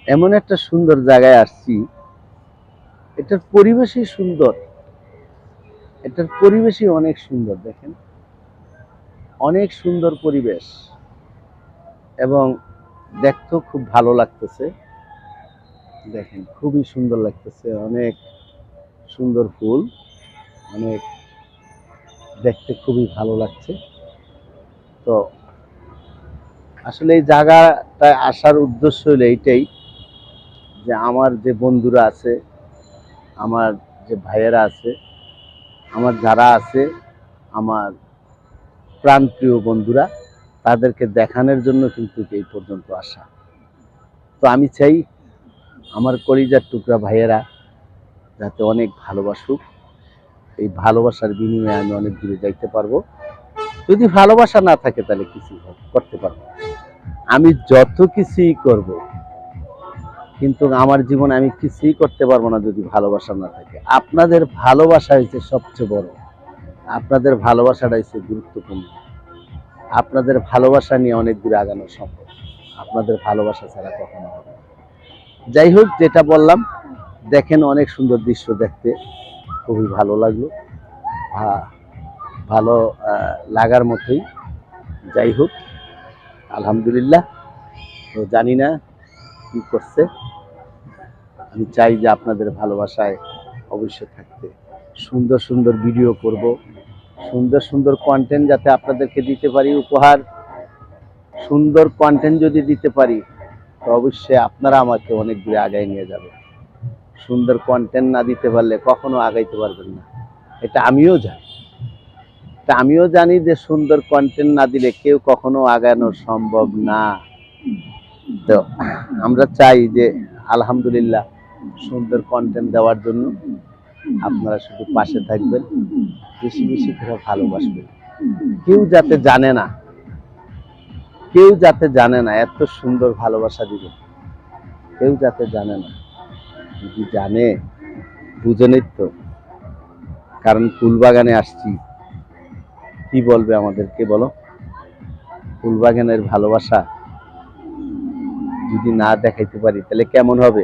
এমন একটা সুন্দর জায়গায় আসছি, এটার পরিবেশই সুন্দর, এটার পরিবেশই অনেক সুন্দর। দেখেন, অনেক সুন্দর পরিবেশ এবং দেখতেও খুব ভালো লাগতেছে। দেখেন, খুবই সুন্দর লাগতেছে, অনেক সুন্দর ফুল, অনেক দেখতে খুবই ভালো লাগছে। তো আসলে এই জায়গাটায় আসার উদ্দেশ্য হলো এইটাই, যে আমার যে বন্ধুরা আছে, আমার যে ভাইয়েরা আছে, আমার যারা আছে, আমার প্রাণপ্রিয় বন্ধুরা, তাদেরকে দেখানোর জন্য কিন্তু এই পর্যন্ত আসা। তো আমি চাই আমার কলিজার টুকরা ভাইয়েরা যাতে অনেক ভালোবাসুক, এই ভালোবাসার বিনিময়ে আমি অনেক দূরে যাইতে পারবো। যদি ভালোবাসা না থাকে তাহলে কিছু করতে পারবো, আমি যত কিছুই করব, কিন্তু আমার জীবনে আমি কিছুই করতে পারবো না যদি ভালোবাসা না থাকে। আপনাদের ভালোবাসা হচ্ছে সবচেয়ে বড়, আপনাদের ভালোবাসাটা হচ্ছে গুরুত্বপূর্ণ। আপনাদের ভালোবাসা নিয়ে অনেক দূরে আগানো সম্ভব, আপনাদের ভালোবাসা ছাড়া কখনো হবে না। যাই হোক, যেটা বললাম, দেখেন অনেক সুন্দর দৃশ্য, দেখতে খুবই ভালো লাগলো, ভালো লাগার মতোই। যাই হোক, আলহামদুলিল্লাহ। তো জানি না কি করছে, আমি চাই যে আপনাদের ভালোবাসায় অবশ্যই থাকতে, সুন্দর সুন্দর ভিডিও করব, সুন্দর সুন্দর কন্টেন্ট যাতে আপনাদেরকে দিতে পারি উপহার। সুন্দর কন্টেন্ট যদি দিতে পারি তো অবশ্যই আপনারা আমাকে অনেক দূরে আগায় নিয়ে যাবেন। সুন্দর কন্টেন্ট না দিতে পারলে কখনো আগাইতে পারবেন না, এটা আমিও জানি। এটা আমিও জানি যে সুন্দর কন্টেন্ট না দিলে কেউ কখনো আগানো সম্ভব না। তো আমরা চাই যে আলহামদুলিল্লাহ সুন্দর কন্টেন্ট দেওয়ার জন্য আপনারা শুধু পাশে থাকবেন, বেশি বেশি করে ভালোবাসবেন। কেউ যাতে জানে না, কেউ যাতে জানে না এত সুন্দর ভালোবাসা দিবেন, কেউ যাতে জানে না। যদি জানে, বুঝেনই তো, কারণ ফুলবাগানে আসছি, কি বলবে আমাদেরকে বলো? ফুলবাগানের ভালোবাসা যদি না দেখাইতে পারি তাহলে কেমন হবে?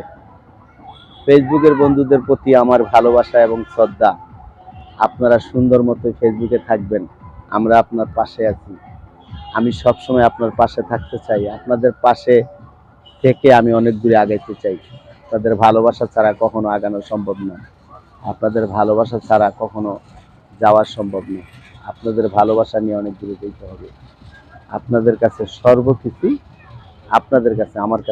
ফেসবুকের বন্ধুদের প্রতি আমার ভালোবাসা এবং শ্রদ্ধা। আপনারা সুন্দর মতো ফেসবুকে থাকবেন, আমরা আপনার পাশে আছি। আমি সবসময় আপনার পাশে থাকতে চাই, আপনাদের পাশে থেকে আমি অনেক দূরে আগাইতে চাই। আপনাদের ভালোবাসা ছাড়া কখনো আগানো সম্ভব না, আপনাদের ভালোবাসা ছাড়া কখনো যাওয়া সম্ভব না। আপনাদের ভালোবাসা নিয়ে অনেক দূরে যেতে হবে। আপনাদের কাছে সর্বকিছুই, আপনাদের কাছে আমার কাছে